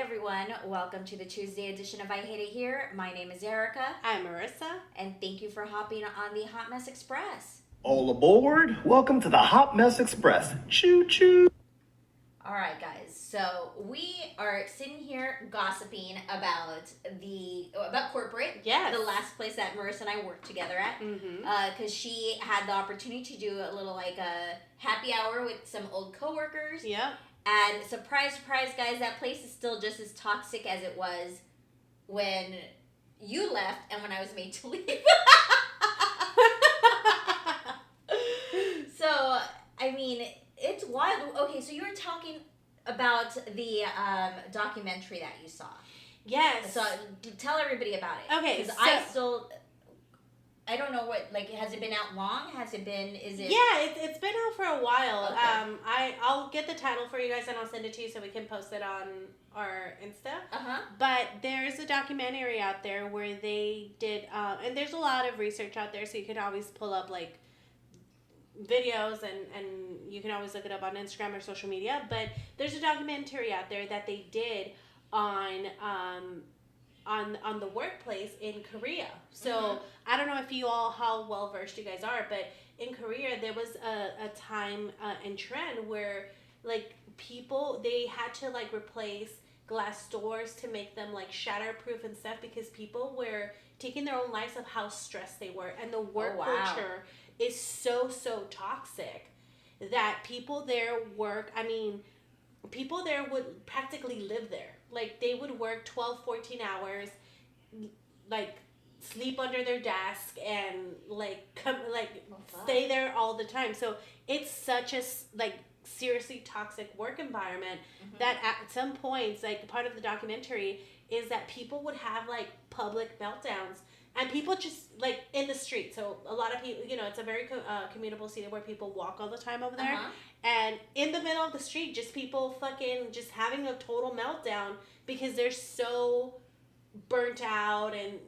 everyone. Welcome to the Tuesday edition of I Hate It Here. My name is Erica. I'm Marissa. And thank you for hopping on the Hot Mess Express. All aboard. Welcome to the Hot Mess Express. Choo choo. All right, guys. So we are sitting here gossiping about corporate. Yes. The last place that Marissa and I worked together at. Because she had the opportunity to do a little a happy hour with some old coworkers. Yep. And surprise, surprise, guys, that place is still just as toxic as it was when you left and when I was made to leave. So, I mean, it's wild. Okay, so you were talking about the documentary that you saw. Yes. So, tell everybody about it. Okay, Because I don't know what, has it been out long? Yeah, it's been out for a while. Okay. I'll get the title for you guys and I'll send it to you so we can post it on our Insta. Uh-huh. But there's a documentary out there where they did, and there's a lot of research out there, so you can always pull up, videos and you can always look it up on Instagram or social media. But there's a documentary out there that they did on the workplace in Korea. So I don't know if you all how well versed you guys are, but in Korea there was a time and trend where people, they had to replace glass doors to make them shatterproof and stuff because people were taking their own lives of how stressed they were, and the work culture is so toxic that people there would practically live there. They would work 12, 14 hours, sleep under their desk and stay there all the time. So it's such a seriously toxic work environment that at some points, part of the documentary is that people would have public meltdowns. And people just, in the street. So, a lot of people, it's a very commutable city where people walk all the time over there. And in the middle of the street, just people just having a total meltdown because they're so burnt out and,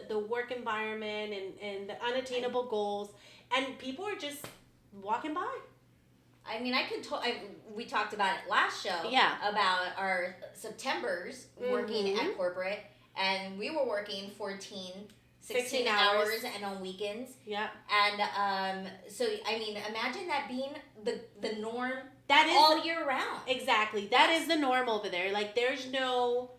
the work environment and the unattainable goals. And people are just walking by. I mean, we talked about it last show. Yeah. About our Septembers working at corporate. And we were working 16 hours and on weekends. Yeah. And so, I mean, imagine that being the norm that is all year round. Exactly. That is the norm over there. There's no,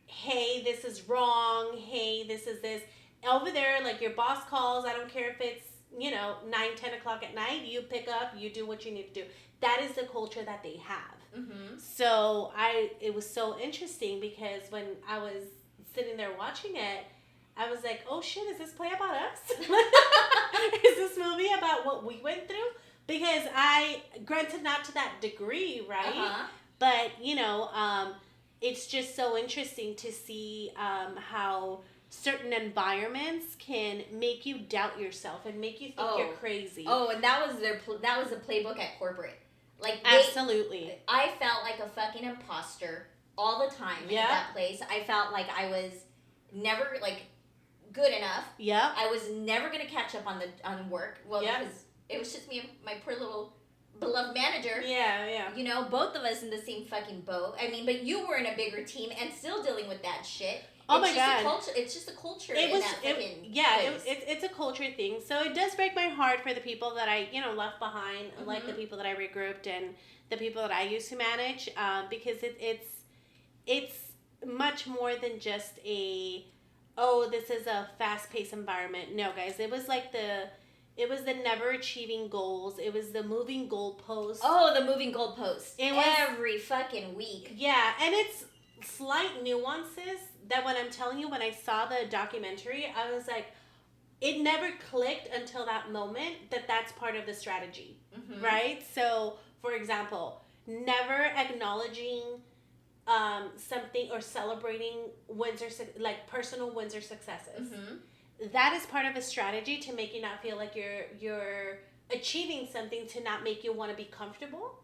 hey, this is wrong. Hey, this is this. Over there, your boss calls. I don't care if it's, 9, 10 o'clock at night. You pick up. You do what you need to do. That is the culture that they have. So, it was so interesting because when I was sitting there watching it, I was like, oh shit, is this play about us? Is this movie about what we went through? Because granted not to that degree, right? But, it's just so interesting to see how certain environments can make you doubt yourself and make you think you're crazy. Oh, and that was the playbook at corporate. Absolutely. I felt like a fucking imposter all the time at that place. I felt like I was never good enough. Yeah. I was never gonna catch up on work. Well, because it was just me and my poor little beloved manager. Yeah. Both of us in the same fucking boat. I mean, but you were in a bigger team and still dealing with that shit. Oh my God. It's just a culture. It's a culture thing. So it does break my heart for the people that I, left behind, the people that I regrouped and the people that I used to manage, because it's much more than just this is a fast-paced environment. No, guys, it was the never achieving goals. It was the moving goalposts. Oh, the moving goalposts. Every fucking week. Yeah, and it's slight nuances that when I'm telling you, when I saw the documentary, I was like, it never clicked until that moment that that's part of the strategy, right? So, for example, never acknowledging something or celebrating wins or personal wins or successes. That is part of a strategy to make you not feel like you're achieving something, to not make you want to be comfortable,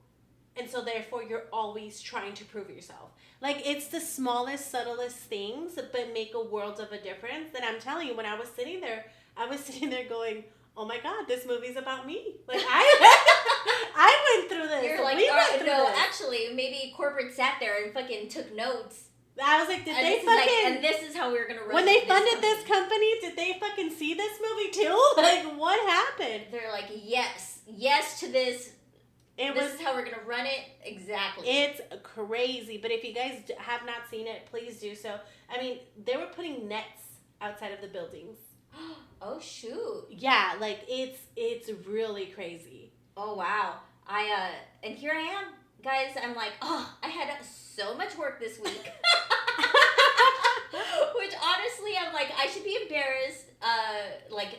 and so therefore you're always trying to prove yourself. It's the smallest, subtlest things, but make a world of a difference. And I'm telling you, when I was sitting there going, oh my God, this movie's about me. I went through this. You're like, we went through no, this. actually, maybe corporate sat there and fucking took notes. I was like, did And they this is fucking... and this is how we were going to run when they this funded this company, did they fucking see this movie too? Like, what happened? They're like, yes to this. This is how we're going to run it. Exactly. It's crazy. But if you guys have not seen it, please do so. I mean, they were putting nets outside of the buildings. Oh, shoot. Yeah, like, it's really crazy. Oh, wow. And here I am. Guys, I'm like, I had so much work this week. Which, honestly, I'm like, I should be embarrassed.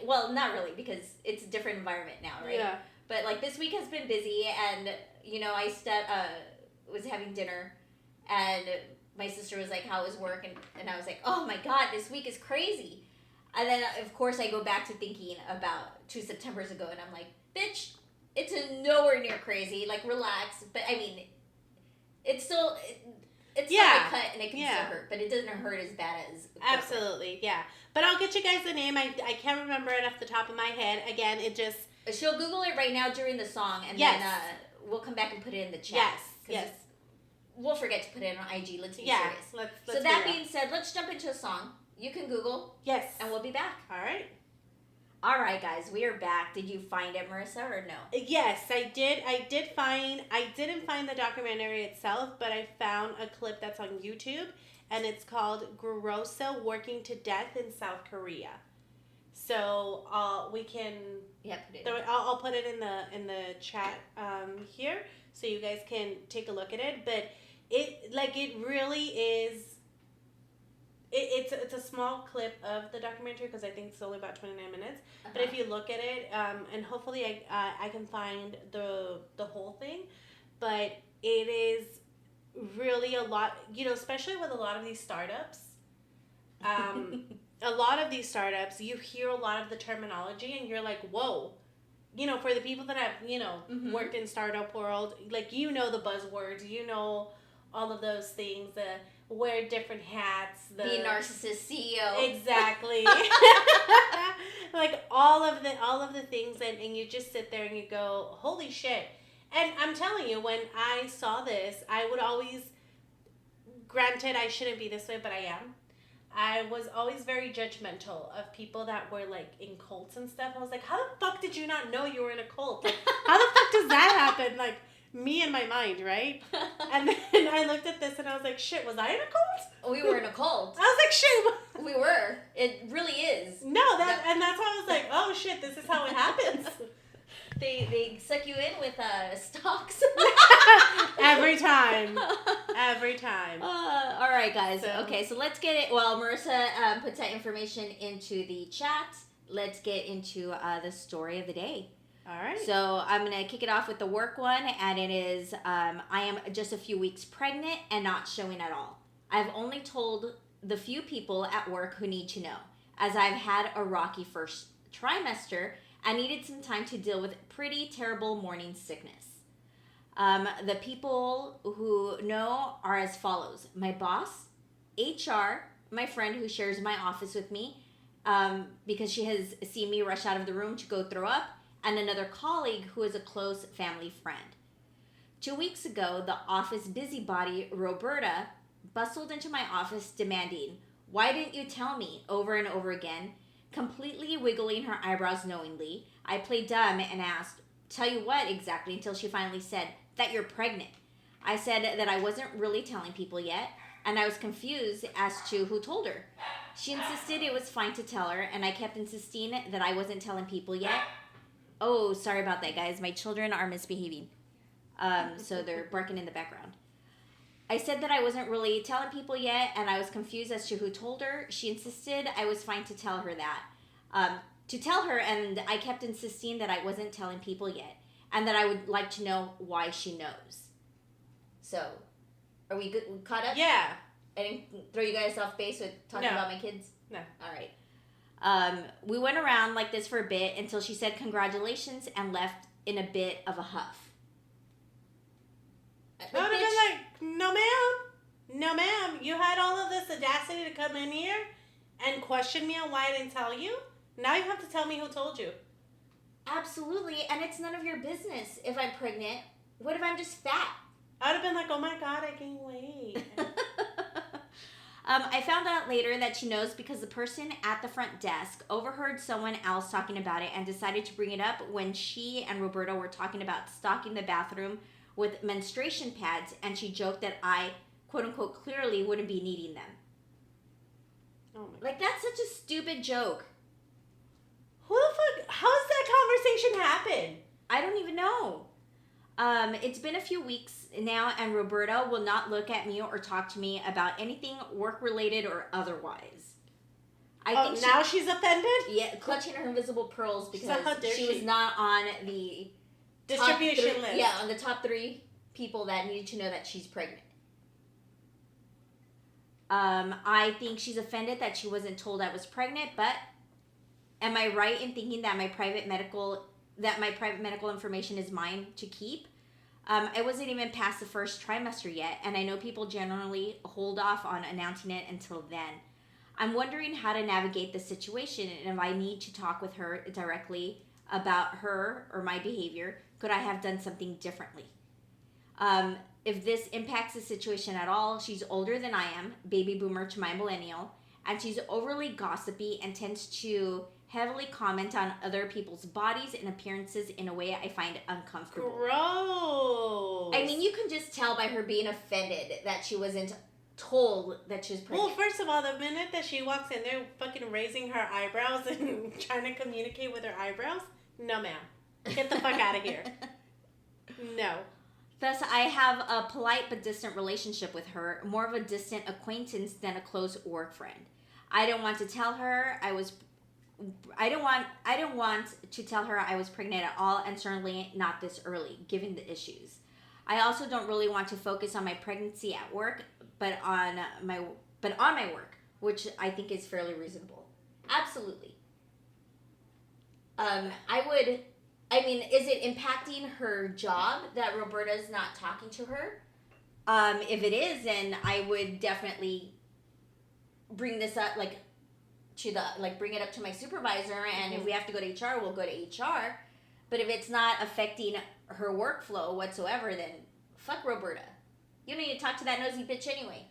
Well, not really, because it's a different environment now, right? Yeah. But, like, this week has been busy, and, you know, I was having dinner, and my sister was like, how was work? And I was like, oh, my God, this week is crazy. And then, of course, I go back to thinking about 2 Septembers ago, and I'm like, bitch, it's nowhere near crazy. Like, relax. But, I mean, it's still... It's still a cut, and it can still hurt, but it doesn't hurt as bad as... Absolutely, yeah. But I'll get you guys the name. I can't remember it off the top of my head. Again, it just... She'll Google it right now during the song, and then we'll come back and put it in the chat. Yes. We'll forget to put it on IG. Let's be serious. Let's so that being said, let's jump into a song. You can Google. Yes. And we'll be back. All right. All right, guys, we are back. Did you find it, Marissa, or no? Yes, I did. I didn't find the documentary itself, but I found a clip that's on YouTube, and it's called Grossa Working to Death in South Korea. So we can... Yeah, put it. I'll put it in the chat here, so you guys can take a look at it. But it really is. It's a small clip of the documentary, because I think it's only about 29 minutes. Uh-huh. But if you look at it, and hopefully I can find the whole thing, but it is really a lot, especially with a lot of these startups. A lot of these startups, you hear a lot of the terminology, and you're like, whoa. For the people that have, worked in startup world, like, the buzzwords, all of those things, wear different hats. Be a narcissist CEO. Exactly. Like, all of the things, and you just sit there and you go, holy shit. And I'm telling you, when I saw this, I would always, granted, I shouldn't be this way, but I am. I was always very judgmental of people that were, like, in cults and stuff. I was like, how the fuck did you not know you were in a cult? Like, how the fuck does that happen? Like, me in my mind, right? And then I looked at this and I was like, shit, was I in a cult? We were in a cult. I was like, shit. We were. It really is. No, and that's why I was like, oh shit, this is how it happens. They suck you in with stocks. Every time. All right, guys. Okay, so let's get it. Well, Marissa puts that information into the chat. Let's get into the story of the day. All right. So I'm going to kick it off with the work one, and it is, I am just a few weeks pregnant and not showing at all. I've only told the few people at work who need to know, as I've had a rocky first trimester. I needed some time to deal with pretty terrible morning sickness. The people who know are as follows. My boss, HR, my friend who shares my office with me, because she has seen me rush out of the room to go throw up, and another colleague who is a close family friend. 2 weeks ago, the office busybody, Roberta, bustled into my office demanding, "Why didn't you tell me?" over and over again. Completely wiggling her eyebrows knowingly, I played dumb and asked, "Tell you what exactly?" until she finally said, "That you're pregnant." I said that I wasn't really telling people yet, and I was confused as to who told her. She insisted it was fine to tell her, and I kept insisting that I wasn't telling people yet. Oh, sorry about that, guys. My children are misbehaving. So they're barking in the background. I said that I wasn't really telling people yet, and I was confused as to who told her. She insisted I was fine to tell her that. And I kept insisting that I wasn't telling people yet, and that I would like to know why she knows. So, are we good? Caught up? Yeah. I didn't throw you guys off base with talking about my kids? No. All right. We went around like this for a bit until she said congratulations and left in a bit of a huff. I would have been like, no ma'am, you had all of this audacity to come in here and question me on why I didn't tell you? Now you have to tell me who told you. Absolutely, and it's none of your business if I'm pregnant What if I'm just fat? I would have been like, oh my God, I gained weight. I found out later that she knows because the person at the front desk overheard someone else talking about it and decided to bring it up when she and Roberta were talking about stocking the bathroom with menstruation pads, and she joked that I, quote unquote, clearly wouldn't be needing them. Oh my God. Like, that's such a stupid joke. Who the fuck? How does that conversation happen? I don't even know. It's been a few weeks now, and Roberta will not look at me or talk to me about anything work-related or otherwise. I think now she's offended? Yeah, clutching her invisible pearls because she was not on the distribution list. Yeah, on the top 3 people that needed to know that she's pregnant. I think she's offended that she wasn't told I was pregnant, but am I right in thinking that my private medical information is mine to keep? I wasn't even past the first trimester yet, and I know people generally hold off on announcing it until then. I'm wondering how to navigate the situation, and if I need to talk with her directly about her or my behavior, could I have done something differently? If this impacts the situation at all, she's older than I am, baby boomer to my millennial, and she's overly gossipy and tends to heavily comment on other people's bodies and appearances in a way I find uncomfortable. Gross. I mean, you can just tell by her being offended that she wasn't told that she was pregnant. Well, first of all, the minute that she walks in there fucking raising her eyebrows and trying to communicate with her eyebrows, no ma'am. Get the fuck out of here. No. Thus, I have a polite but distant relationship with her, more of a distant acquaintance than a close work friend. I don't want to tell her I don't want to tell her I was pregnant at all, and certainly not this early, given the issues. I also don't really want to focus on my pregnancy at work, but on my work, which I think is fairly reasonable. Absolutely. Is it impacting her job that Roberta's not talking to her? If it is, then I would definitely bring this up, bring it up to my supervisor, and if we have to go to HR, we'll go to HR. But if it's not affecting her workflow whatsoever, then fuck Roberta. You don't need to talk to that nosy bitch anyway.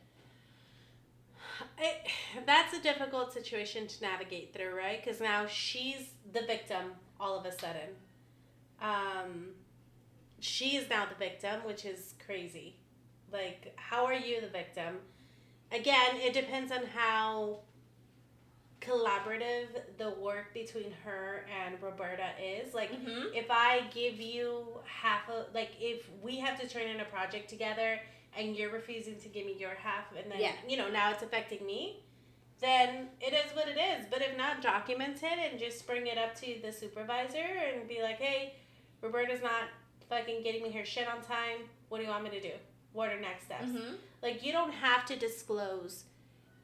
That's a difficult situation to navigate through, right? Because now she's the victim all of a sudden. She is now the victim, which is crazy. Like, how are you the victim? Again, it depends on how collaborative the work between her and Roberta is. Like, if I give you if we have to turn in a project together and you're refusing to give me your half, and then, now it's affecting me, then it is what it is. But if not, document it and just bring it up to the supervisor and be like, hey, Roberta's not fucking getting me her shit on time. What do you want me to do? What are next steps? Like, you don't have to disclose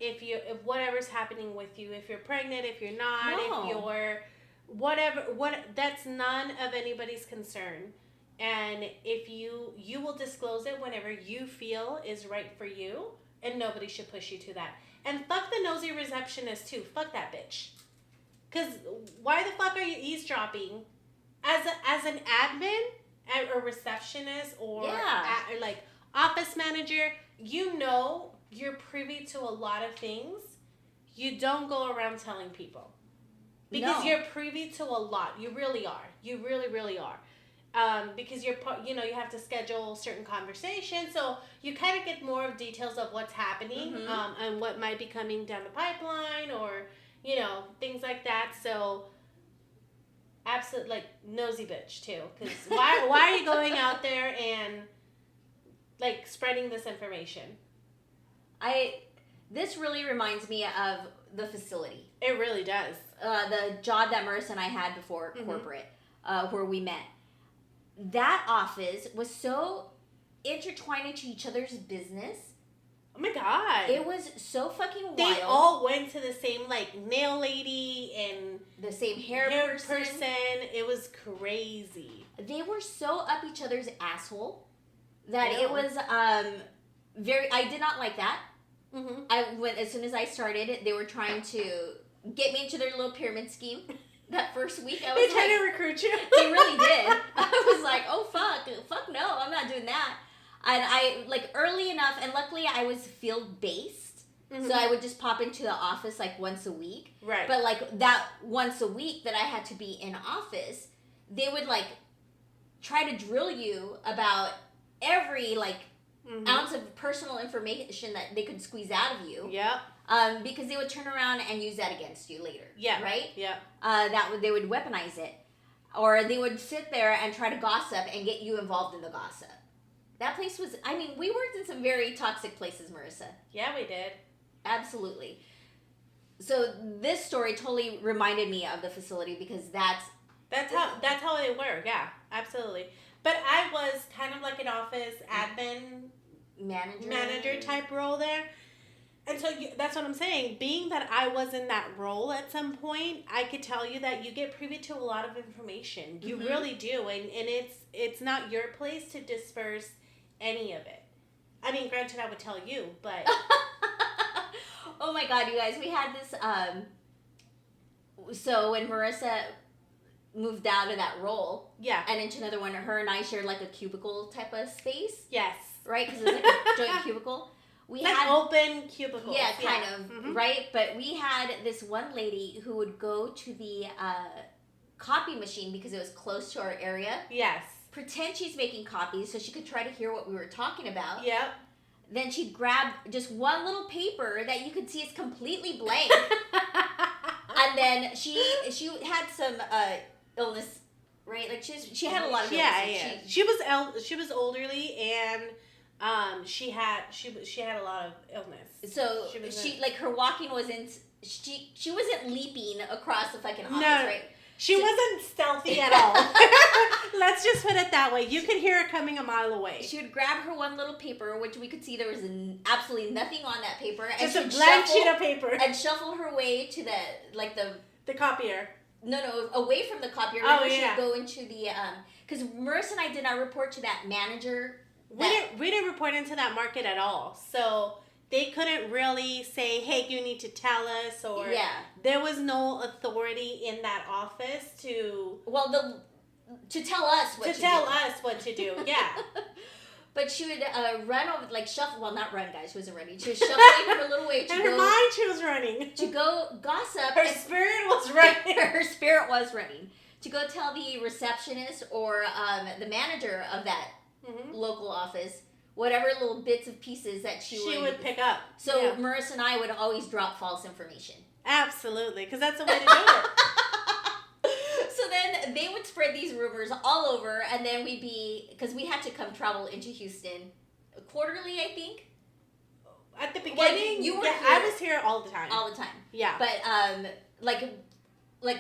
if whatever's happening with you, if you're pregnant, if you're not, if you're whatever, that's none of anybody's concern. And if you will disclose it whenever you feel is right for you, and nobody should push you to that. And fuck the nosy receptionist too. Fuck that bitch. Cause why the fuck are you eavesdropping? As an admin, a receptionist, or office manager, you're privy to a lot of things. You don't go around telling people. Because you're privy to a lot. You really are. You really, really are. Because you have to schedule certain conversations. So you kind of get more of details of what's happening and what might be coming down the pipeline, or, things like that. So absolute, nosy bitch too. Because why are you going out there and, spreading this information? This really reminds me of the facility. It really does. The job that Marissa and I had before corporate, where we met. That office was so intertwined into each other's business. Oh my God. It was so fucking wild. They all went to the same, nail lady and the same hair person. It was crazy. They were so up each other's asshole that it was I did not like that. As soon as I started, they were trying to get me into their little pyramid scheme. that first week, I They was tried like, to recruit you. they really did. I was like, oh fuck no, I'm not doing that. And I like early enough, and luckily I was field based, so I would just pop into the office like once a week. Right. But like that once a week that I had to be in office, they would like try to drill you about every like ounce of personal information that they could squeeze out of you. Yep. Because they would turn around and use that against you later. Yeah. Right? Yeah. They would weaponize it. Or they would sit there and try to gossip and get you involved in the gossip. That place was, I mean, we worked in some very toxic places, Marissa. Yeah, we did. Absolutely. So this story totally reminded me of the facility because that's how they were. Yeah, absolutely. But I was kind of like an office admin manager type role there. And so that's what I'm saying. Being that I was in that role at some point, I could tell you that you get privy to a lot of information. You really do. And it's not your place to disperse any of it. I mean, granted, I would tell you, but... Oh my God, you guys, we had this... So when Marissa moved out of that role and into another one, her and I shared like a cubicle type of space. Yes. Right? Because it was like a joint cubicle. We like had open cubicles. Yeah, kind of, right? But we had this one lady who would go to the copy machine because it was close to our area. Yes. Pretend she's making copies so she could try to hear what we were talking about. Yep. Then she'd grab just one little paper that you could see is completely blank. And then she had some illness, right? Like she had a lot of illness. Yeah. She was elderly and she had a lot of illness. So she like her walking wasn't she wasn't leaping across the fucking office, right? She wasn't stealthy at all. Let's just put it that way. You could hear her coming a mile away. She would grab her one little paper, which we could see there was absolutely nothing on that paper. Just a blank sheet of paper. And shuffle her way to the copier. No, away from the copier. Oh, she would go into the, because Marissa and I did not report to that manager. We didn't report into that market at all. So... They couldn't really say, hey, you need to tell us, or there was no authority in that office to... Well, to tell us what to do. Yeah. But she would run over, like shuffle, well, not run, guys, she wasn't running. She was shuffling her little way to in her mind, she was running. To go gossip. Her spirit was running. Her spirit was running. To go tell the receptionist or the manager of that local office whatever little bits of pieces that she would pick up. So Marissa and I would always drop false information. Absolutely, because that's the way to do it. So then they would spread these rumors all over, and then because we had to come travel into Houston quarterly, I think. At the beginning, you were here. I was here all the time. All the time. Yeah. But like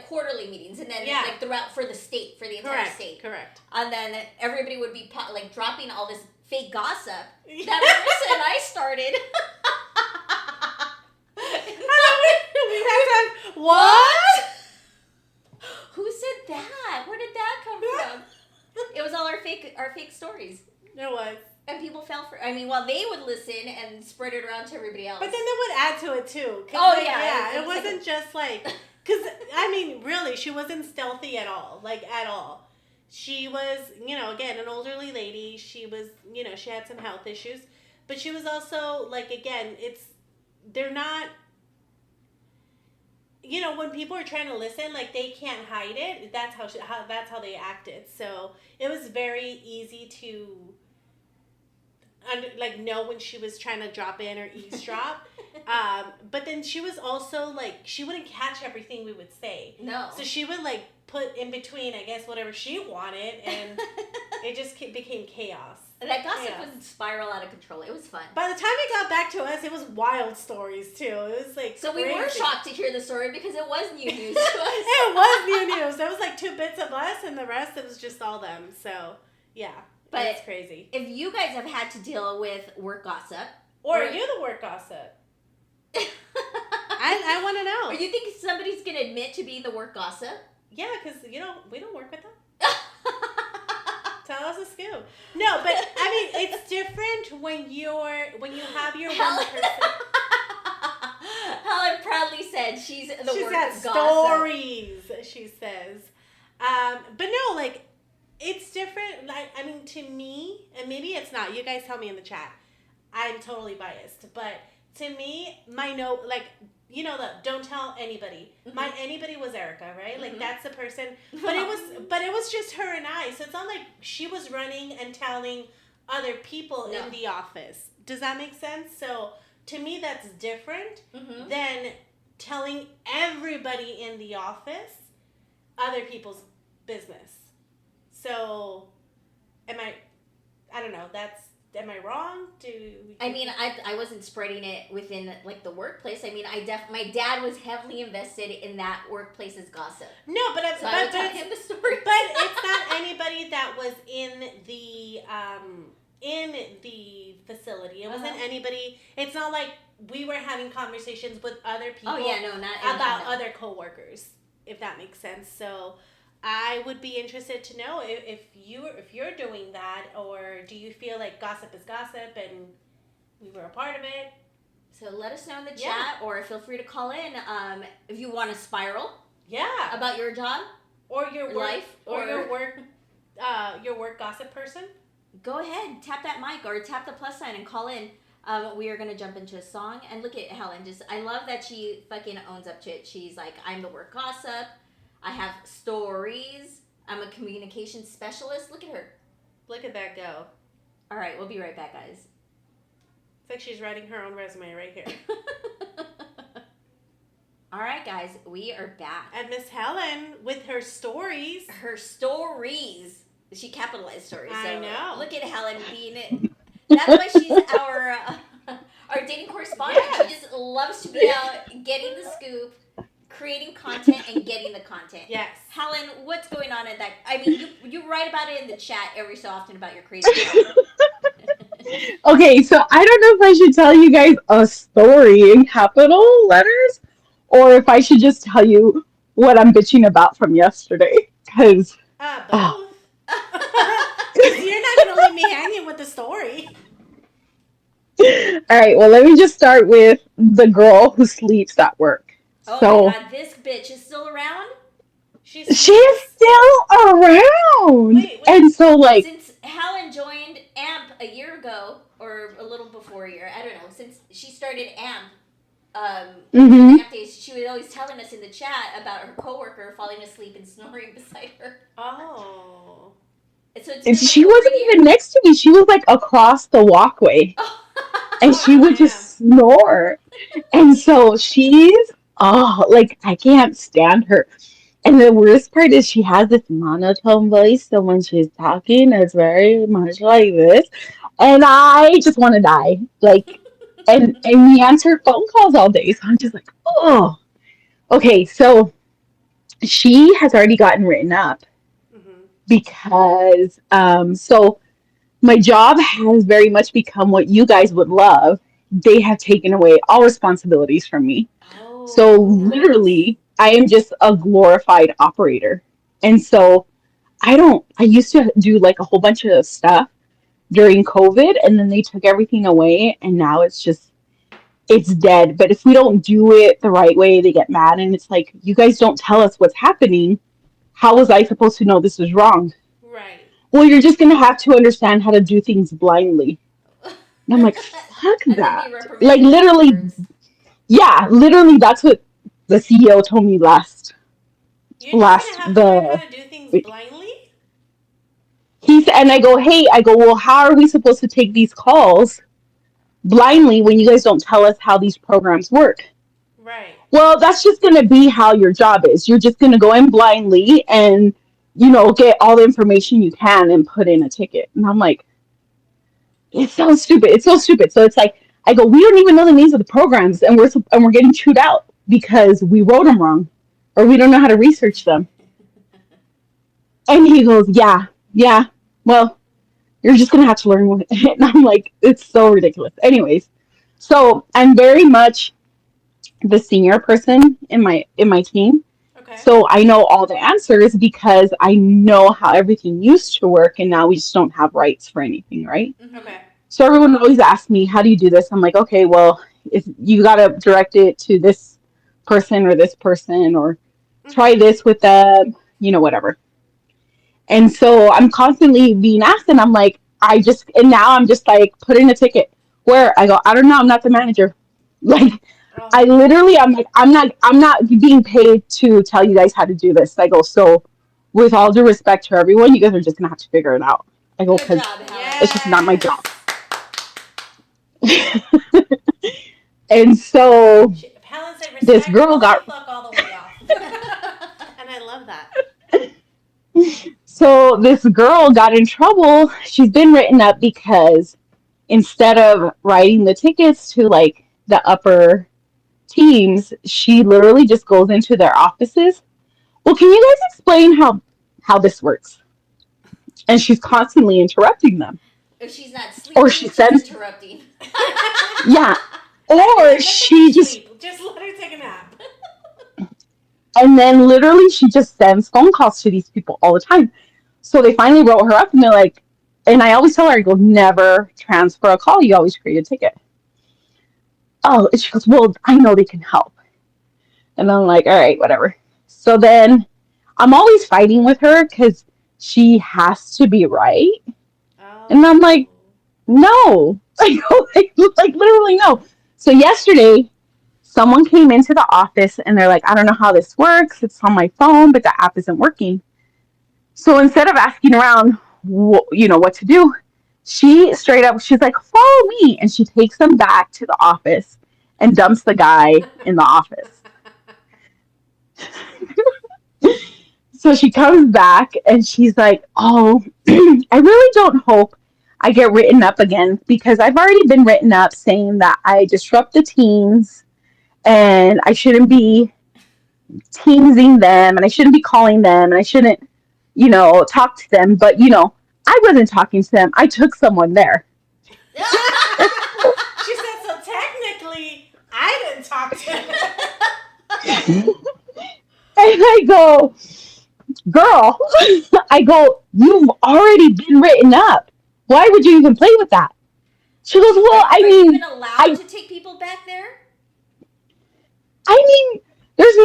quarterly meetings, and then like throughout for the state, for the entire state. Correct. And then everybody would be like dropping all this fake gossip that Marissa and I started. We have time. What? Who said that? Where did that come from? It was all our fake stories. It was. And people fell for. I mean, well, they would listen and spread it around to everybody else. But then they would add to it too. Oh It wasn't just like because I mean, really, she wasn't stealthy at all. Like at all. She was, again, an elderly lady. She was, she had some health issues, but she was also like, again, they're not. When people are trying to listen, like they can't hide it. That's how they acted. So it was very easy to know when she was trying to drop in or eavesdrop. But then she was also like, she wouldn't catch everything we would say. No. So she would like put in between, I guess, whatever she wanted, and it just became chaos. That gossip would spiral out of control. It was fun. By the time it got back to us, it was wild stories too. It was like so crazy. We were shocked to hear the story because it was new news to us. It was new news. There was like 2 bits of us, and the rest it was just all them. So yeah, but it's crazy. If you guys have had to deal with work gossip, or are you the work gossip? I want to know. Or you think somebody's gonna admit to being the work gossip? Yeah, because we don't work with them. Tell us a scoop. No, but I mean it's different when you have your one person. Helen proudly said she's the She's work got gossip. stories, she says. But no, like, it's different. Like, I mean, to me, and maybe it's not. You guys tell me in the chat. I'm totally biased, but to me, my note, like, you know, the don't tell anybody. My anybody was Erica, right? Like, that's the person. But it was just her and I. So it's not like she was running and telling other people in the office. Does that make sense? So to me, that's different than telling everybody in the office other people's business. So, I don't know, am I wrong? I wasn't spreading it within, like, the workplace. I mean, my dad was heavily invested in that workplace's gossip. No, but I would tell him the story. But it's not anybody that was in the facility. It wasn't anybody. It's not like we were having conversations with other people. Oh yeah, no, not about other coworkers, if that makes sense. So I would be interested to know if you're doing that, or do you feel like gossip is gossip and we were a part of it? So let us know in the chat, or feel free to call in if you want to spiral. Yeah. About your job or your work, life or your work gossip person. Go ahead, tap that mic or tap the plus sign and call in. We are gonna jump into a song, and look at Helen. I love that she fucking owns up to it. She's like, I'm the work gossip. I have stories. I'm a communication specialist. Look at her. Look at that go. All right, we'll be right back, guys. It's like she's writing her own resume right here. All right, guys, we are back. And Miss Helen with her stories. Her stories. She capitalized stories. I know. Look at Helen being it. That's why she's our dating correspondent. Yes. She just loves to be out, getting the scoop, creating content, and getting the content. Yes. Helen, what's going on in that? I mean, you write about it in the chat every so often about your crazy job. Okay, so I don't know if I should tell you guys a story in capital letters, or if I should just tell you what I'm bitching about from yesterday. Because both. You're not going to leave me hanging with the story. All right, well, let me just start with the girl who sleeps at work. Oh my God, this bitch is still around? She's still around. Wait. And so, like, since Helen joined AMP a year ago, or a little before a year, I don't know, since she started AMP, AMP days, she was always telling us in the chat about her coworker falling asleep and snoring beside her. Oh. So and she wasn't even next to me. She was, like, across the walkway. And she would just snore. And so she's, like, I can't stand her. And the worst part is she has this monotone voice. So when she's talking, it's very much like this. And I just want to die. Like, and we answer phone calls all day. So I'm just like, oh. Okay, so she has already gotten written up. Because, so my job has very much become what you guys would love. They have taken away all responsibilities from me. So literally, I am just a glorified operator. And so I used to do like a whole bunch of stuff during COVID, and then they took everything away, and now it's dead. But if we don't do it the right way, they get mad, and it's like, you guys don't tell us what's happening. How was I supposed to know this was wrong? Right. Well, you're just going to have to understand how to do things blindly. And I'm like, fuck that. Like, literally, literally, that's what the CEO told me last. You're just going to have to learn how to do things blindly? He said, and I go, well, how are we supposed to take these calls blindly when you guys don't tell us how these programs work? Right. Well, that's just going to be how your job is. You're just going to go in blindly and, get all the information you can and put in a ticket. And I'm like, it's so stupid. It's so stupid. So it's like, I go, we don't even know the names of the programs, and we're getting chewed out because we wrote them wrong, or we don't know how to research them. And he goes, yeah, well, you're just going to have to learn with it. And I'm like, it's so ridiculous. Anyways, so I'm very much the senior person in my team. Okay. So I know all the answers because I know how everything used to work, and now we just don't have rights for anything, right? Okay. So everyone always asks me, how do you do this? I'm like, okay, well, if you got to direct it to this person or this person or try Mhm. this with them, whatever. And so I'm constantly being asked, and I'm like, and now I'm just like, put in a ticket. Where I go, I don't know, I'm not the manager. Like, I Oh. literally, I'm like, I'm not being paid to tell you guys how to do this. I go, so with all due respect to everyone, you guys are just gonna have to figure it out. I go, Good because job, Helen. it's just not my job. Yes. And so If Helen said this girl respectfully, got fuck all the way off. And I love that. this girl got in trouble. She's been written up because instead of writing the tickets to like the upper teams, she literally just goes into their offices. Well, can you guys explain how this works? And she's constantly interrupting them. If she's not Or she sleeping, she's sends, interrupting. yeah. I'd be Or like, let her she just, sleep. Just let her take a nap. and then literally she just sends phone calls to these people all the time. So they finally wrote her up and they're like, and I always tell her, I go, never transfer a call. You always create a ticket. Oh, and she goes, well, I know they can help. And I'm like, all right, whatever. So then I'm always fighting with her because she has to be right. And I'm Oh. like, no. Like literally no. So yesterday, someone came into the office and they're like, I don't know how this works. It's on my phone, but the app isn't working. So instead of asking around, what to do, she straight up, she's like, follow me. And she takes them back to the office and dumps the guy in the office. So she comes back and she's like, oh, I really don't hope I get written up again because I've already been written up saying that I disrupt the teams and I shouldn't be teasing them and I shouldn't be calling them and I shouldn't, talk to them. But, I wasn't talking to them. I took someone there. She said, so technically, I didn't talk to him. And I go, girl, I go, you've already been written up. Why would you even play with that? She goes, well, Are you even allowed to take people back there? I mean, there's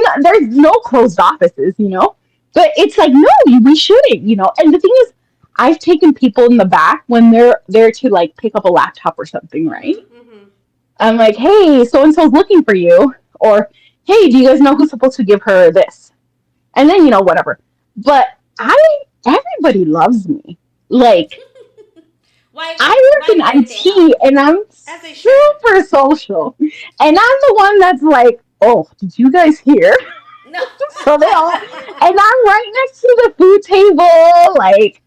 no closed offices, but it's like, no, we shouldn't, And the thing is, I've taken people in the back when they're there to like pick up a laptop or something, right? Mm-hmm. I'm like, hey, so and so's looking for you, or hey, do you guys know who's supposed to give her this? And then whatever. But everybody loves me. Like, I work in IT and I'm As they should. super social. And I'm the one that's like, oh, did you guys hear? No. So they all, and I'm right next to the food table. Like,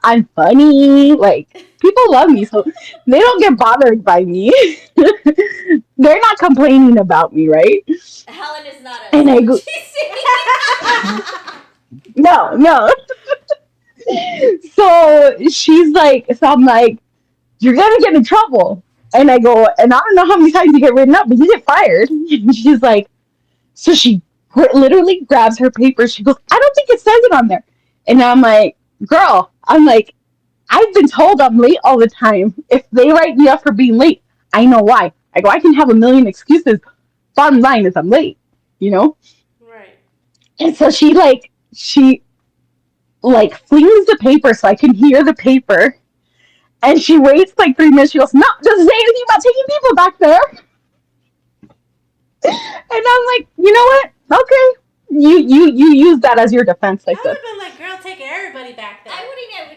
I'm funny. Like, people love me, so they don't get bothered by me. They're not complaining about me, right? Helen is not us. And I go, no. So I'm like, you're gonna get in trouble. And I go, and I don't know how many times you get written up, but you get fired. And she's like, so she literally grabs her paper. She goes, I don't think it says it on there. And I'm like, girl, I've been told I'm late all the time. If they write me up for being late, I know why. I go, I can have a million excuses. Bottom line is I'm late, Right. And so she flings the paper so I can hear the paper. And she waits like 3 minutes. She goes, no, doesn't say anything about taking people back there. And I'm like, you know what? Okay. You use that as your defense, I I would said. have been like, girl, take everybody back there. I wouldn't have.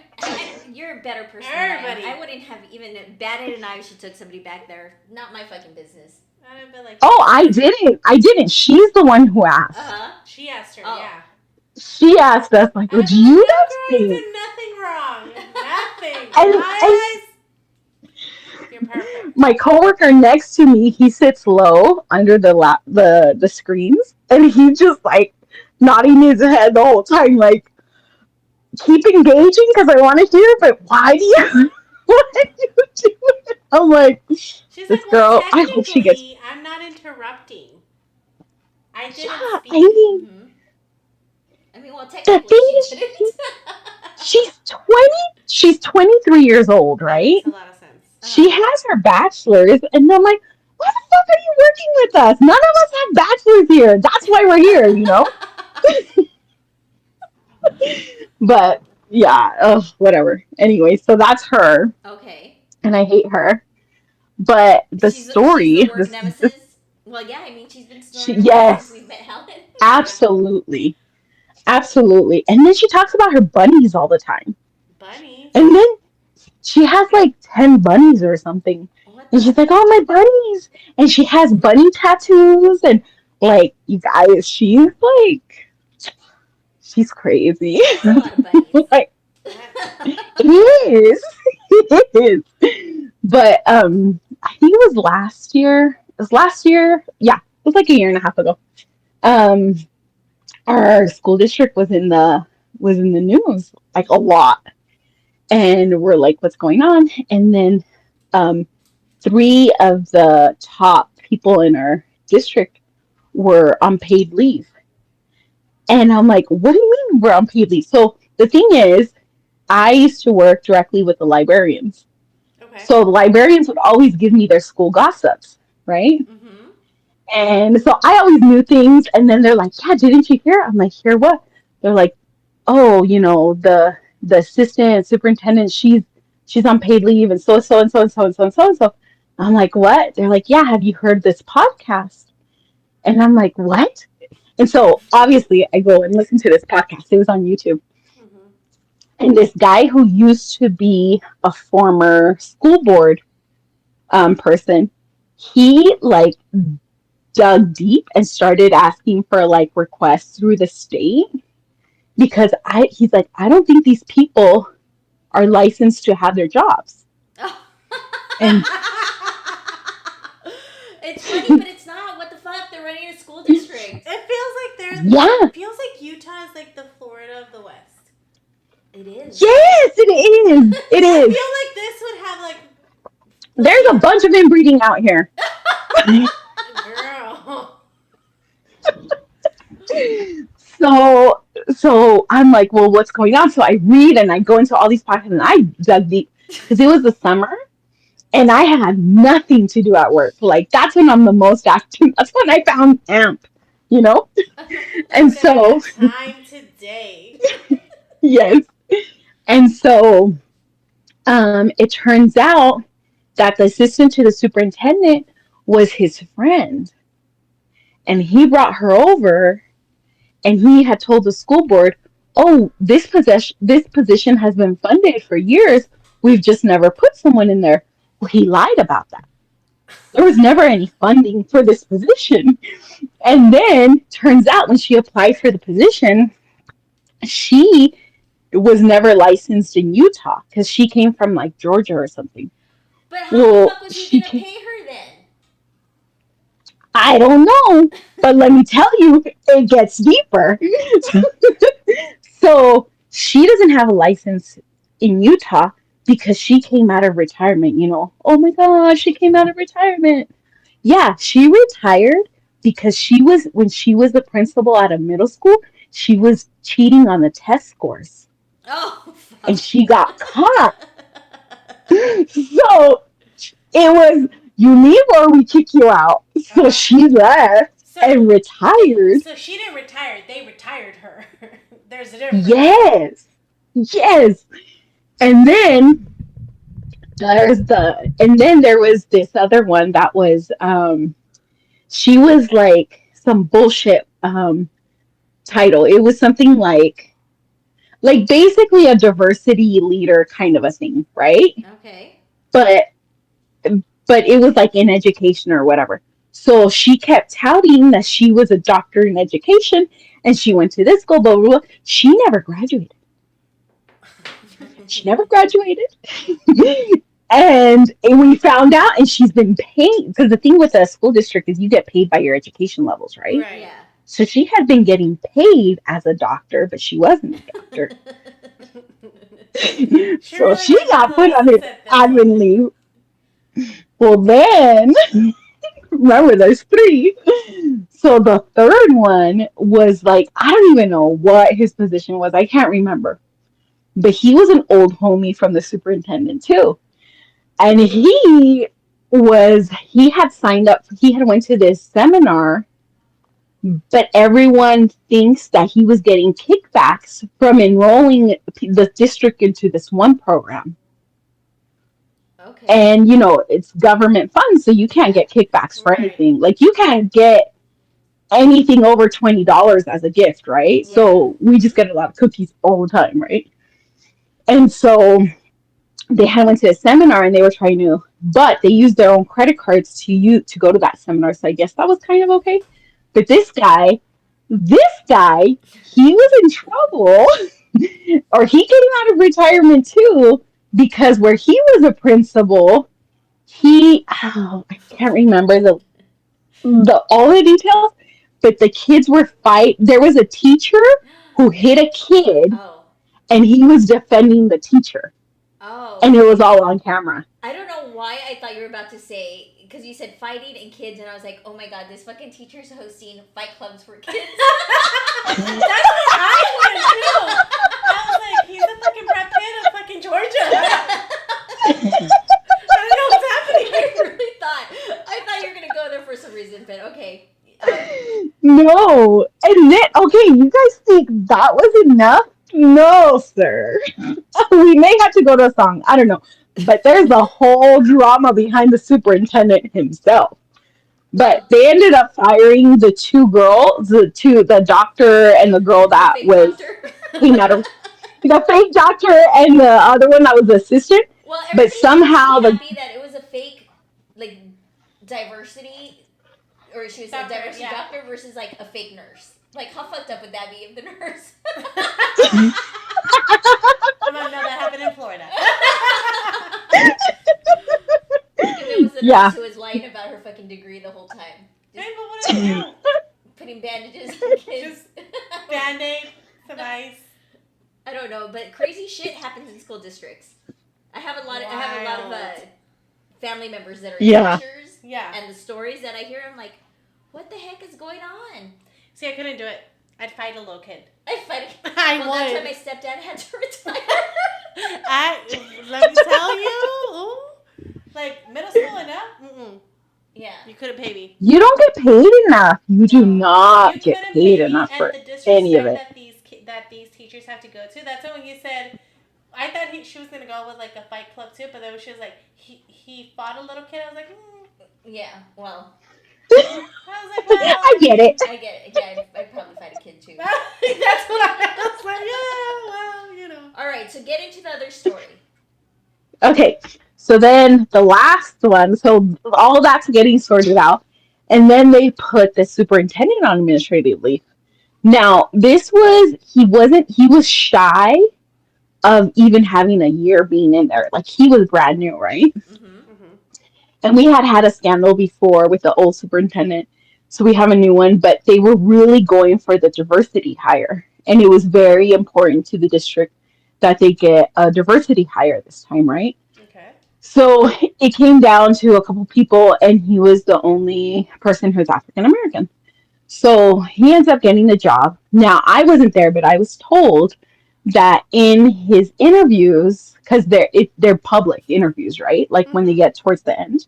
You're a better person. Everybody. Than I am. I wouldn't have even batted an eye if she took somebody back there. Not my fucking business. I'd have been like, Oh, I didn't. She's the one who asked. She asked her, Oh. yeah. She asked us, like, I would was you like, guys no, girl, you think? did nothing wrong. Nothing. And- My eyes, you're perfect. My coworker next to me, he sits low under the screens, and he just like nodding his head the whole time, like keep engaging because I want to hear. But why do you? Why do you do it? I'm like, She's this like, girl. well, I hope she gets. technically, I'm not interrupting. I didn't Yeah, speak. I mean, Well, the technically thing she is, didn't. she's 20. She's 23 years old, That right? makes a lot of sense. She has her bachelor's, and I'm like, why the fuck are you working with us? None of us have bachelor's here. That's why we're here, you know? But yeah, whatever. Anyway, so that's her, Okay. and I hate her. But the She's the story, work nemesis. Well, yeah, I mean, she's been snoring on me since yes, we met Helen. absolutely, absolutely. And then she talks about her bunnies all the time. Bunnies. And then she has like 10 bunnies or something. What And the? she's like, oh, my bunnies. And she has bunny tattoos. And like, you guys, she's crazy. That's a lot of bunnies. Like, That, it is. It is. But I think it was last year. It was last year. Yeah, it was like a year and a half ago. Um, our school district was in the news like a lot, and we're like, what's going on? And then um, three of the top people in our district were on paid leave. And I'm like, what do you mean we're on paid leave? So the thing is, I used to work directly with the librarians. okay. So the librarians would always give me their school gossips, right? Mm-hmm. And so I always knew things. And then they're like, yeah, didn't you hear? I'm like, hear what? They're like, oh, the assistant superintendent, she's on paid leave, and so and so and so and so and so and so and so. I'm like, what? They're like, yeah, have you heard this podcast? And I'm like, what? And so obviously I go and listen to this podcast. It was on YouTube. Mm-hmm. And this guy who used to be a former school board person, he like dug deep and started asking for like requests through the state because he's like, I don't think these people are licensed to have their jobs. And It's funny, but it's not. What the fuck? They're running a school district. It feels like yeah, It feels like Utah is like the Florida of the West. It is. yes, it is. It I is. feel like this would have like There's a bunch of inbreeding out here. girl. So I'm like, well, what's going on? So I read and I go into all these podcasts and I dug deep because it was the summer and I had nothing to do at work. Like that's when I'm the most active. That's when I found AMP, you know? And so Time today. yes. And so it turns out that the assistant to the superintendent was his friend. And he brought her over and he had told the school board, oh, this position has been funded for years. We've just never put someone in there. Well, he lied about that. There was never any funding for this position. And then turns out when she applied for the position, she was never licensed in Utah because she came from like Georgia or something. But how the Well, fuck was he gonna pay her then? I don't know, but let me tell you, it gets deeper. So she doesn't have a license in Utah because she came out of retirement, you know. Oh my gosh, she came out of retirement. Yeah, she retired because when she was the principal at a middle school, she was cheating on the test scores Oh, and fuck. she got caught. So it was, you leave or we kick you out. So she left So, and retired. so she didn't retire. They retired her. There's a difference. Yes. Yes. And then there was this other one that was she was like some bullshit title. It was something like basically a diversity leader kind of a thing, right? Okay. But it was like in education or whatever. So she kept touting that she was a doctor in education and she went to this school, blah, blah, blah. She never graduated. She never graduated. And we found out, and she's been paid, because the thing with the school district is you get paid by your education levels, right? Right. Yeah. So she had been getting paid as a doctor, but she wasn't a doctor. She So really she wanted got to put on an set this admin up. leave. Well, then, remember, there's three. So the third one was like, I don't even know what his position was. I can't remember. But he was an old homie from the superintendent, too. And he had signed up, he had went to this seminar but everyone thinks that he was getting kickbacks from enrolling the district into this one program. Okay. And it's government funds, so you can't Yeah. get kickbacks for Right. anything. Like, you can't get anything over $20 as a gift, right? Yeah. So we just get a lot of cookies all the time, right? And so they had went to a seminar and they were trying to, but they used their own credit cards to go to that seminar. So I guess that was kind of okay. But this guy, he was in trouble, or he came out of retirement too, because where he was a principal, I can't remember the all the details, but the kids were fight. There was a teacher who hit a kid, Oh. and he was defending the teacher, Oh. and it was all on camera. I don't know why I thought you were about to say, because you said fighting and kids, and I was like, oh my god, this fucking teacher's hosting fight clubs for kids. That's what I would do. I was like, he's a fucking Brad Pitt of fucking Georgia. I don't know what's happening. I thought you were gonna go there for some reason, but okay. No, and then okay, you guys think that was enough? No, sir. We may have to go to a song. I don't know, but there's a whole drama behind the superintendent himself. But they ended up firing the two girls, the doctor and the girl that Fake was doctor. came out of the fake doctor and the other one that was the assistant. Well, But everybody somehow seems to be happy that it was a fake, like, diversity, or she was a Doctor, diversity yeah. doctor versus like a fake nurse. Like, how fucked up would that be if the nurse? I might know that happened in Florida. If it was the Yeah. nurse who was lying about her fucking degree the whole time, Hey, but what did you do? putting bandages on kids. Band-Aid, some ice. I don't know, but crazy shit happens in school districts. I have a lot of Wild. family members that are Yeah. teachers, Yeah. and the stories that I hear, I'm like, what the heck is going on? See, I couldn't do it. I'd fight a little kid. I fight. I Well, that's why would. my stepdad had to retire. Let me tell you, ooh, like middle school and up, Yeah. you couldn't pay me. You don't get paid enough. You do not You get couldn't paid pay me, enough and for the disrespect any of it. that these teachers have to go to. That's when you said. I thought she was gonna go with like a fight club too, but then she was like, he fought a little kid. I was like, Yeah. Well, I was like, well, I get it. I get it. Yeah, I'd probably fight a kid too. That's what I was like. Yeah, well, you know. All right, so get into the other story. Okay, so then the last one, so all that's getting sorted out, and then they put the superintendent on administrative leave. Now, he was shy of even having a year being in there. Like, he was brand new, right? Mm-hmm. And we had a scandal before with the old superintendent, so we have a new one, but they were really going for the diversity hire. And it was very important to the district that they get a diversity hire this time, right? Okay. So it came down to a couple people, and he was the only person who's African American. So he ends up getting the job. Now, I wasn't there, but I was told that in his interviews, because they're public interviews, right? Like when they get towards the end,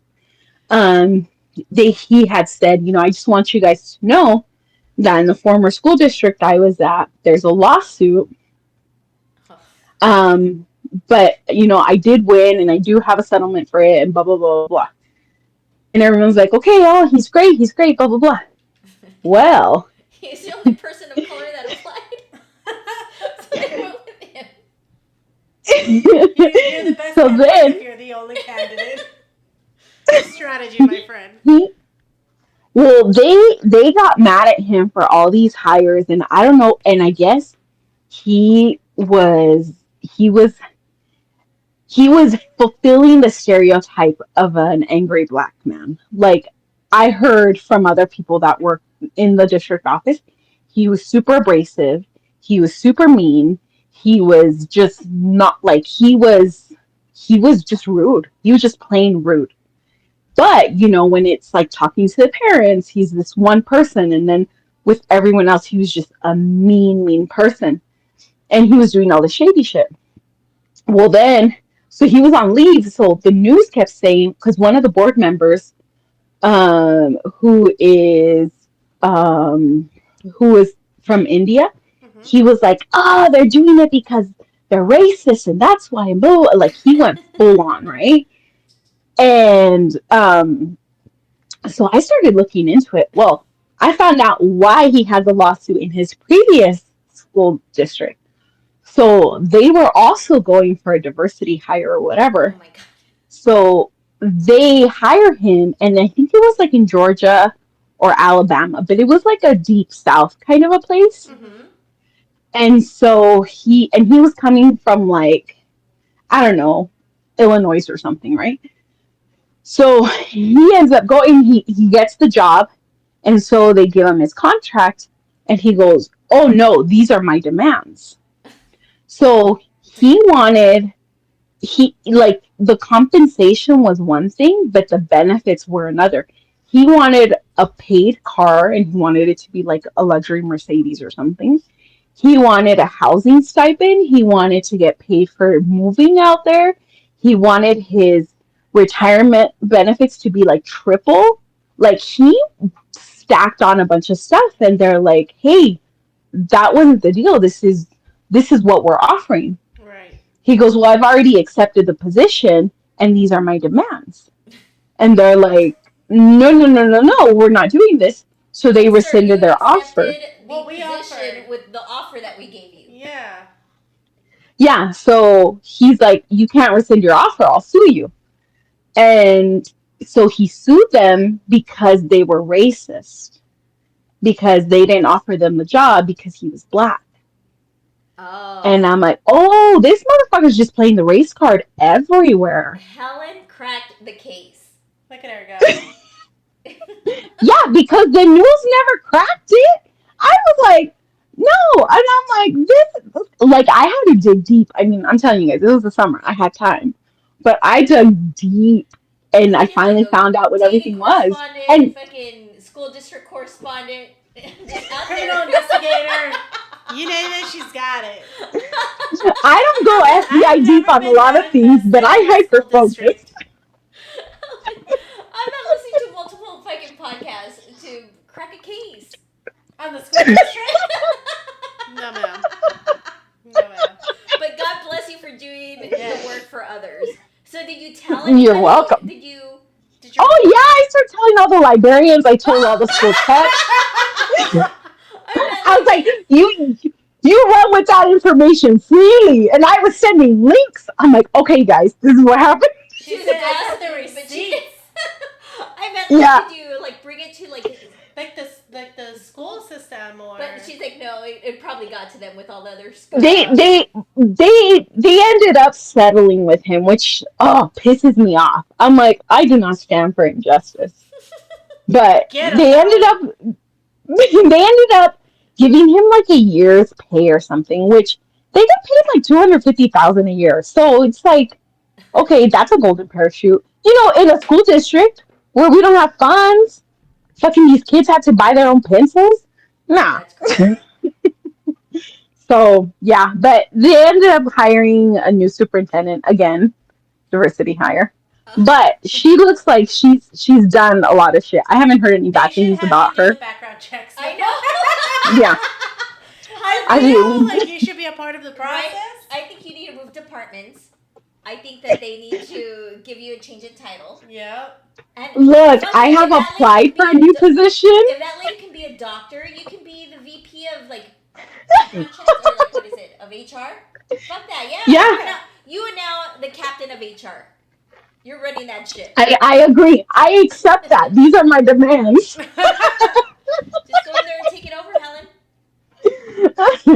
he had said, I just want you guys to know that in the former school district I was at, there's a lawsuit. But I did win, and I do have a settlement for it, and blah blah blah blah. And everyone's like, okay, oh, he's great, blah blah blah. Well, he's the only person of color that applied. So they went with him. You're the best So candidate then- if you're the only candidate. Strategy, my friend. Well, they got mad at him for all these hires, and I don't know, and I guess he was fulfilling the stereotype of an angry black man. Like, I heard from other people that work in the district office, he was super abrasive, he was super mean, he was just not like he was just rude. He was just plain rude. But, when it's like talking to the parents, he's this one person. And then with everyone else, he was just a mean person. And he was doing all the shady shit. Well, then, so he was on leave. So the news kept saying, because one of the board members, who is um, who was from India. Mm-hmm. He was like, "Oh, they're doing it because they're racist, and that's why." Boo. Like he went full on, right? And so I started looking into it. Well, I found out why he had the lawsuit in his previous school district. So they were also going for a diversity hire or Oh whatever. my god. So they hire him, and I think it was like in Georgia or Alabama, but it was like a deep south kind of a place. Mm-hmm. And so he was coming from like, I don't know, Illinois or something, right? So he ends up going, he gets the job, and so they give him his contract, and he goes, "Oh no, these are my demands." So he wanted he like the compensation was one thing, but the benefits were another. He wanted a paid car, and he wanted it to be like a luxury Mercedes or something. He wanted a housing stipend. He wanted to get paid for moving out there. He wanted his retirement benefits to be like triple. Like he stacked on a bunch of stuff, and they're like, "Hey, that wasn't the deal. This is what we're offering." Right. He goes, "Well, I've already accepted the position, and these are my demands." And they're like, "No, no, no, no, no, we're not doing this." So they Wait, sir, rescinded you their offer. accepted the What we position offered. with the offer that we gave you. Yeah. Yeah, so he's like, "You can't rescind your offer, I'll sue you." And so he sued them because they were racist, because they didn't offer them the job because he was black. And Oh. I'm like, "Oh, this motherfucker's just playing the race card everywhere." Helen cracked the case. Look at her go. Yeah, because the news never cracked it. I was like, "No," and I'm like, "This." Like, I had to dig deep. I mean, I'm telling you guys, it was the summer. I had time, but I dug deep, and You I needed like finally a found out what dating everything was. correspondent, And fucking school district correspondent, just out Criminal there. investigator. You name it, she's got it. I don't go I've FBI deep never on a been lot that of things, but invested I in a hyper school focus. district. I'm not listening to multiple fucking podcasts to crack a case. On the school district? No, ma'am. No, ma'am. But God bless you for doing Yes. the work for others. So did you tell anybody? You're welcome. Did you? Oh yeah, I started telling all the librarians. I told all the school techs. I was like, "You run with that information freely," and I was sending links. I'm like, "Okay, guys, this is what happened." She was said, "I got the gasping, but receipts." I meant Yeah. did you like bring it to like? Like the school system, or But she's like, no, it probably got to them with all the other schools. They ended up settling with him, which pisses me off. I'm like, I do not stand for injustice. But Get 'em, they ended up giving him like a year's pay or something, which they get paid like $250,000 a year. So it's like, okay, that's a golden parachute. In a school district where we don't have funds, fucking these kids had to buy their own pencils. Nah. That's crazy. So yeah, but they ended up hiring a new superintendent again, diversity hire. But she looks like she's done a lot of shit. I haven't heard any they bad should things have about you do her. the background checks. I know. Yeah, I feel mean, like you should be a part of the process. Right? I think you need to move departments. I think that they need to give you a change in title. Yep. And look, fuck I it, have if that applied lady for can a be new position. If that lady can be a doctor, you can be the VP of like background checks or like what is it of HR? Fuck that, yeah. Yeah. You are now the captain of HR. You're running that shit. I agree. I accept that. These are my demands. Just go in there and take it over, Helen.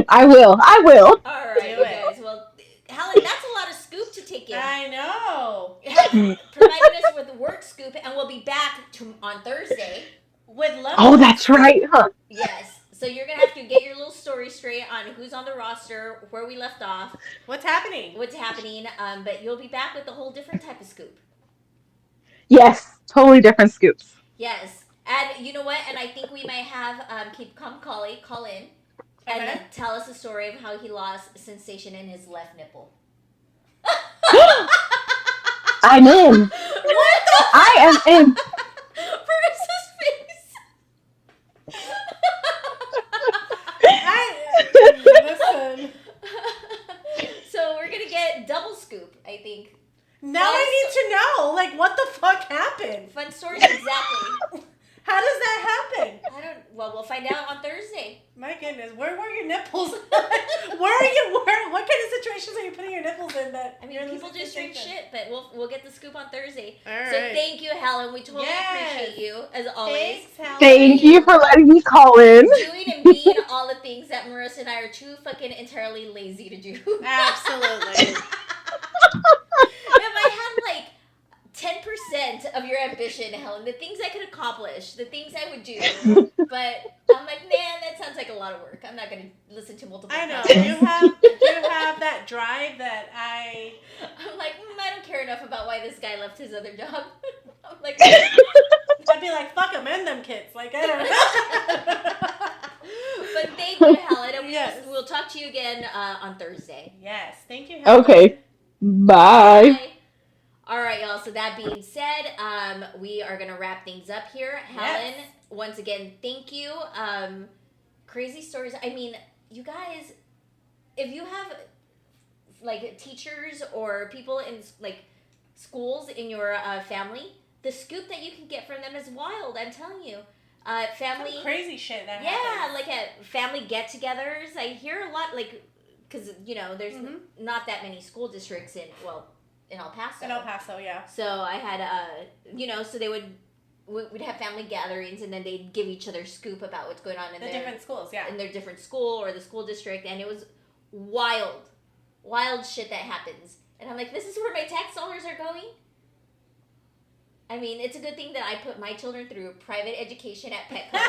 I will. All right, Do you it. guys. Well, Helen, that's a lot of scoop to take in. I know. Helen provided us with the work scoop, and we'll be back on Thursday. With love. Oh, that's right, huh? Yes. So you're gonna have to get your little story straight on who's on the roster, where we left off, What's happening? what's happening. But you'll be back with a whole different type of scoop. Yes, totally different scoops. Yes. And you know what? And I think we might have call in, and Okay. tell us the story of how he lost sensation in his left nipple. I'm in. What the? I am in. Marissa's face. Now I need to know, like, what the fuck happened? Fun stories, exactly. How does that happen? Well, we'll find out on Thursday. My goodness, where were your nipples? What kind of situations are you putting your nipples in that? I mean, people just drink shit, but we'll get the scoop on Thursday. All right. So thank you, Helen. We totally appreciate you, as always. Thanks, Helen. Thank you for letting me call in. Doing and being all the things that Marissa and I are too fucking entirely lazy to do. Absolutely. If I had like 10% of your ambition, Helen, the things I could accomplish, the things I would do, but I'm like, man, that sounds like a lot of work. I'm not gonna listen to multiple. I know podcasts. you have that drive that I'm like, I don't care enough about why this guy left his other job. I'm like, I'd be like, fuck them and them kids. Like, I don't know. But thank you, Helen, and we'll talk to you again on Thursday. Yes, thank you, Helen. Okay. Bye. All right, y'all. So that being said, we are gonna wrap things up here. Helen, once again, thank you. Crazy stories. I mean, you guys, if you have like teachers or people in like schools in your family, the scoop that you can get from them is wild. I'm telling you. Family. Some crazy shit that happens. happens. Like at family get-togethers. I hear a lot, like, because there's not that many school districts in El Paso. In El Paso, yeah. So I had, so we'd have family gatherings, and then they'd give each other scoop about what's going on in different schools, yeah. In their different school or the school district, and it was wild shit that happens. And I'm like, this is where my tax dollars are going? I mean, it's a good thing that I put my children through private education at Petco.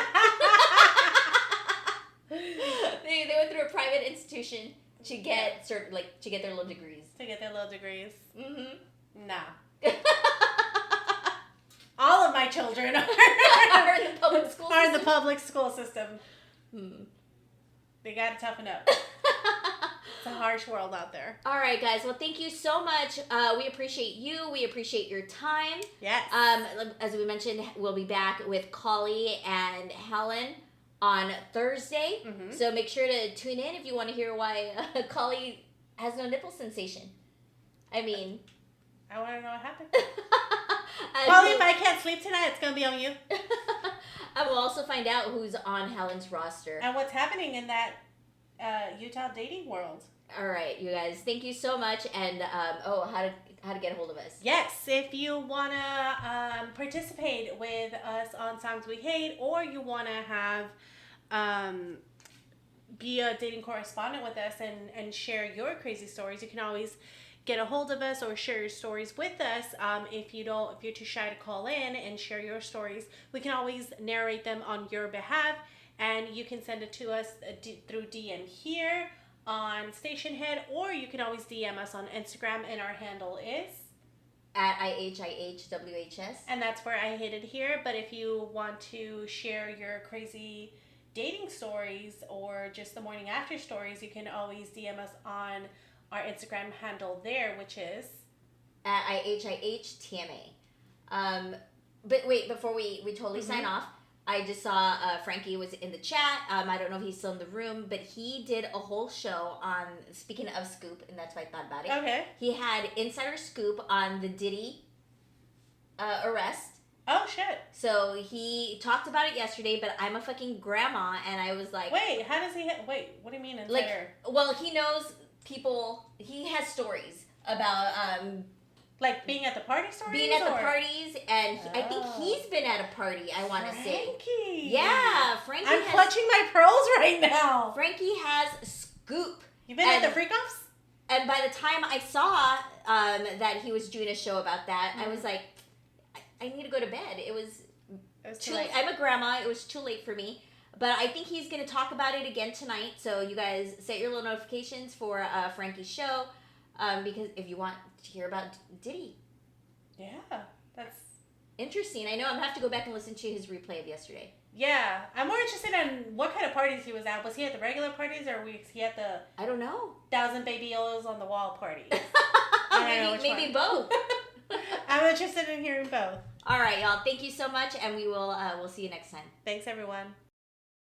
They went through a private institution to get their little degrees. Mm-hmm. Nah. All of my children are in the public school are in the public school system. They gotta toughen up. It's a harsh world out there. All right, guys. Well, thank you so much. We appreciate you. We appreciate your time. Yes. As we mentioned, we'll be back with Collie and Helen on Thursday. Mm-hmm. So make sure to tune in if you want to hear why Collie has no nipple sensation. I mean, I want to know what happened. Collie, if I can't sleep tonight, it's gonna be on you. I will also find out who's on Helen's roster and what's happening in that Utah dating world. All right, you guys. Thank you so much. And how to get a hold of us? Yes, if you wanna participate with us on Songs We Hate, or you wanna have be a dating correspondent with us and share your crazy stories, you can always get a hold of us or share your stories with us. If you're too shy to call in and share your stories, we can always narrate them on your behalf, and you can send it to us through DM here on Station Head, or you can always DM us on Instagram, and our handle is at IHIHWHS. And that's where I hit it here. But if you want to share your crazy dating stories or just the morning after stories, you can always DM us on our Instagram handle there, which is at IHIHTMA. But wait, before we totally sign off, I just saw Frankie was in the chat. I don't know if he's still in the room, but he did a whole show on, speaking of Scoop, and that's why I thought about it. Okay. He had Insider Scoop on the Diddy arrest. Oh, shit. So he talked about it yesterday, but I'm a fucking grandma, and I was like... Wait, how does he... Wait, what do you mean insider? Well, he knows people... He has stories about... like being at the party stories? Being at the parties, and I think he's been at a party, I want to say. Frankie! Yeah, Frankie I'm clutching my pearls right now. Frankie has Scoop. You been at the freak-offs? And by the time I saw that he was doing a show about that, I was like, I need to go to bed. It was too late. I'm a grandma. It was too late for me. But I think he's going to talk about it again tonight. So you guys set your little notifications for Frankie's show. Because if you want to hear about Diddy. Yeah, that's interesting. I know I'm going to have to go back and listen to his replay of yesterday. Yeah. I'm more interested in what kind of parties he was at. Was he at the regular parties, or was he at the... I don't know. 1,000 baby oils on the wall parties? maybe both. I'm interested in hearing both. All right, y'all. Thank you so much, and we'll see you next time. Thanks, everyone.